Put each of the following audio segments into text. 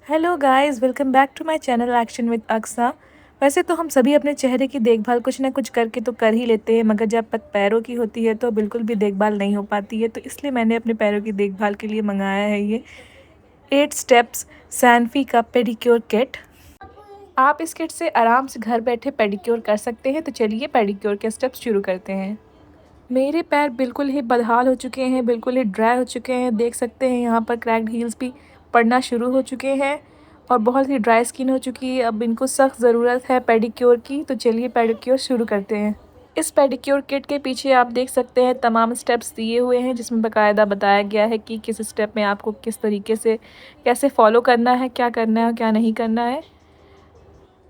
Hello guys, welcome back to my channel action with Aksa. वैसे तो हम सभी अपने चेहरे की देखभाल कुछ ना कुछ करके तो कर ही लेते हैं, मगर जब तक पैरों की होती है तो बिल्कुल भी देखभाल नहीं हो पाती है। तो इसलिए मैंने अपने पैरों की देखभाल के लिए मंगाया है ये 8 स्टेप्स सैनफी का पेडिक्योर किट। आप इस किट से आराम से घर बैठे पेडिक्योर कर सकते हैं। तो चलिए पेडिक्योर के स्टेप्स शुरू करते हैं। मेरे पैर बिल्कुल ही बदहाल हो चुके हैं, बिल्कुल ही ड्राई हो चुके हैं। देख सकते हैं यहाँ पर क्रैक्ड हील्स भी पड़ना शुरू हो चुके हैं और बहुत ही ड्राई स्किन हो चुकी है। अब इनको सख्त ज़रूरत है पेडिक्योर की। तो चलिए पेडिक्योर शुरू करते हैं। इस पेडिक्योर किट के पीछे आप देख सकते हैं तमाम स्टेप्स दिए हुए हैं, जिसमें बाकायदा बताया गया है कि किस स्टेप में आपको किस तरीके से कैसे फॉलो करना है, क्या करना है और क्या नहीं करना है।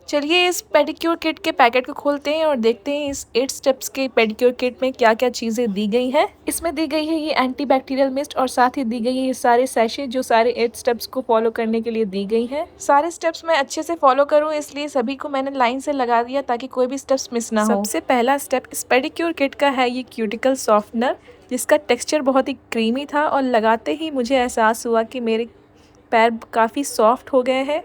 चलिए इस पेडिक्योर किट के पैकेट को खोलते हैं और देखते हैं इस 8 स्टेप्स के पेडिक्योर किट में क्या क्या चीज़ें दी गई हैं। इसमें दी गई है ये एंटी बैक्टीरियल मिस्ट और साथ ही दी गई है ये सारे सैशे जो सारे 8 स्टेप्स को फॉलो करने के लिए दी गई हैं। सारे स्टेप्स मैं अच्छे से फॉलो करूँ इसलिए सभी को मैंने लाइन से लगा दिया ताकि कोई भी स्टेप्स मिस ना हो। सबसे पहला स्टेप इस पेडिक्योर किट का है ये क्यूटिकल सॉफ्टनर, जिसका टेक्स्चर बहुत ही क्रीमी था और लगाते ही मुझे एहसास हुआ कि मेरे पैर काफ़ी सॉफ्ट हो गए हैं।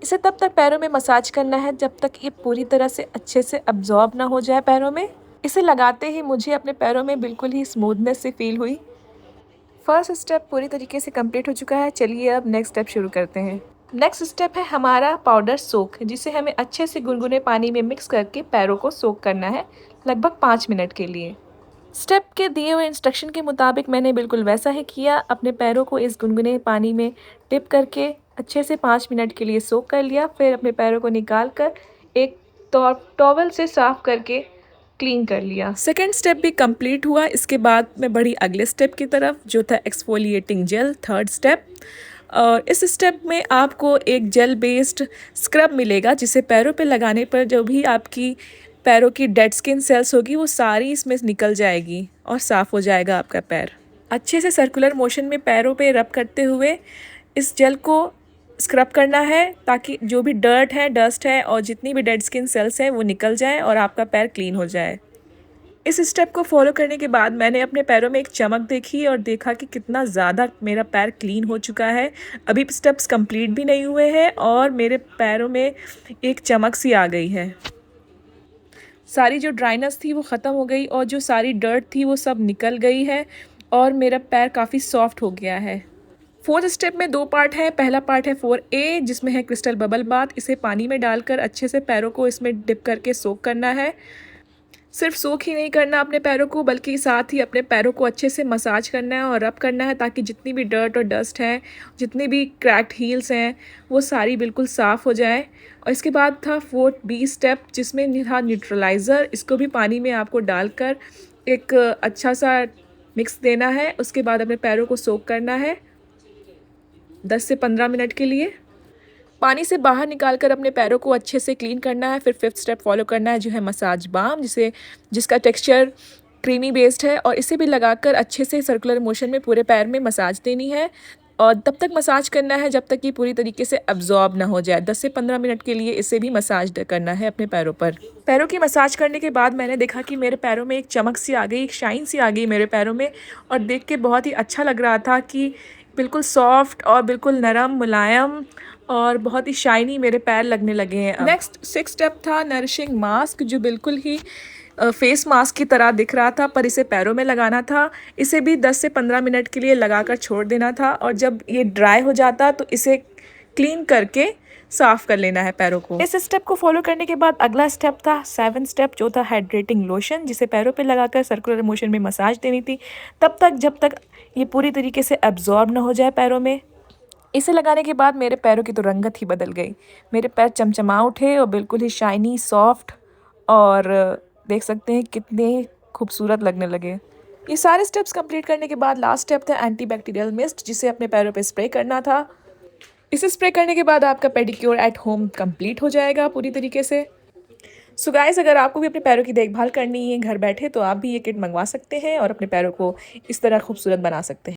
इसे तब तक पैरों में मसाज करना है जब तक ये पूरी तरह से अच्छे से अब्जॉर्ब ना हो जाए पैरों में। इसे लगाते ही मुझे अपने पैरों में बिल्कुल ही स्मूथनेस सी फील हुई। फर्स्ट स्टेप पूरी तरीके से कंप्लीट हो चुका है। चलिए अब नेक्स्ट स्टेप शुरू करते हैं। नेक्स्ट स्टेप है हमारा पाउडर सोक, जिसे हमें अच्छे से गुनगुने पानी में मिक्स करके पैरों को सोक करना है लगभग 5 मिनट के लिए। स्टेप के दिए हुए इंस्ट्रक्शन के मुताबिक मैंने बिल्कुल वैसा ही किया। अपने पैरों को इस गुनगुने पानी में डिप करके अच्छे से 5 मिनट के लिए सोक कर लिया। फिर अपने पैरों को निकाल कर एक टॉवल से साफ़ करके क्लीन कर लिया। सेकेंड स्टेप भी कंप्लीट हुआ। इसके बाद मैं बढ़ी अगले स्टेप की तरफ, जो था एक्सफोलिएटिंग जेल, थर्ड स्टेप। और इस स्टेप में आपको एक जेल बेस्ड स्क्रब मिलेगा, जिसे पैरों पे लगाने पर जो भी आपकी पैरों की डेड स्किन सेल्स होगी वो सारी इसमें निकल जाएगी और साफ़ हो जाएगा आपका पैर। अच्छे से सर्कुलर मोशन में पैरों पे रब करते हुए इस जेल को स्क्रब करना है ताकि जो भी डर्ट है, डस्ट है और जितनी भी डेड स्किन सेल्स हैं वो निकल जाए और आपका पैर क्लीन हो जाए। इस स्टेप को फॉलो करने के बाद मैंने अपने पैरों में एक चमक देखी और देखा कि कितना ज़्यादा मेरा पैर क्लीन हो चुका है। अभी स्टेप्स कंप्लीट भी नहीं हुए हैं और मेरे पैरों में एक चमक सी आ गई है। सारी जो ड्राइनेस थी वो ख़त्म हो गई और जो सारी डर्ट थी वो सब निकल गई है और मेरा पैर काफ़ी सॉफ्ट हो गया है। फोर्थ स्टेप में 2 पार्ट है। पहला पार्ट है 4A, जिसमें है क्रिस्टल बबल बाथ। इसे पानी में डालकर अच्छे से पैरों को इसमें डिप करके सोक करना है। सिर्फ सोक ही नहीं करना अपने पैरों को, बल्कि साथ ही अपने पैरों को अच्छे से मसाज करना है और रब करना है ताकि जितनी भी डर्ट और डस्ट है, जितनी भी क्रैक्ड हील्स हैं, वो सारी बिल्कुल साफ़ हो जाए। और इसके बाद था 4B स्टेप, जिसमें था न्यूट्रलाइज़र। इसको भी पानी में आपको डालकर एक अच्छा सा मिक्स देना है। उसके बाद अपने पैरों को सोक करना है 10 से 15 मिनट के लिए। पानी से बाहर निकालकर अपने पैरों को अच्छे से क्लीन करना है। फिर 5th स्टेप फॉलो करना है, जो है मसाज बाम, जिसका टेक्सचर क्रीमी बेस्ड है और इसे भी लगाकर अच्छे से सर्कुलर मोशन में पूरे पैर में मसाज देनी है और तब तक मसाज करना है जब तक कि पूरी तरीके से अब्जॉर्ब ना हो जाए। 10 से 15 मिनट के लिए इसे भी मसाज करना है अपने पैरों पर। पैरों की मसाज करने के बाद मैंने देखा कि मेरे पैरों में एक चमक सी आ गई, एक शाइन सी आ गई मेरे पैरों में और देख के बहुत ही अच्छा लग रहा था कि बिल्कुल सॉफ्ट और बिल्कुल नरम, मुलायम और बहुत ही शाइनी मेरे पैर लगने लगे हैं अब। नेक्स्ट 6 स्टेप था नरिशिंग मास्क, जो बिल्कुल ही फेस मास्क की तरह दिख रहा था, पर इसे पैरों में लगाना था। इसे भी 10 से 15 मिनट के लिए लगाकर छोड़ देना था और जब ये ड्राई हो जाता तो इसे क्लीन करके साफ़ कर लेना है पैरों को। इस स्टेप को फॉलो करने के बाद अगला स्टेप था 7 स्टेप, जो था हाइड्रेटिंग लोशन, जिसे पैरों पे लगाकर सर्कुलर मोशन में मसाज देनी थी तब तक जब तक ये पूरी तरीके से एब्जॉर्ब ना हो जाए पैरों में। इसे लगाने के बाद मेरे पैरों की तो रंगत ही बदल गई। मेरे पैर चमचमा उठे और बिल्कुल ही शाइनी, सॉफ्ट और देख सकते हैं कितने खूबसूरत लगने लगे। ये सारे स्टेप्स कंप्लीट करने के बाद लास्ट स्टेप था एंटी बैक्टीरियल मिस्ट, जिसे अपने पैरों पे स्प्रे करना था। इसे स्प्रे करने के बाद आपका पेडिक्योर एट होम कंप्लीट हो जाएगा पूरी तरीके से। सो गाइस, अगर आपको भी अपने पैरों की देखभाल करनी है घर बैठे तो आप भी ये किट मंगवा सकते हैं और अपने पैरों को इस तरह खूबसूरत बना सकते हैं।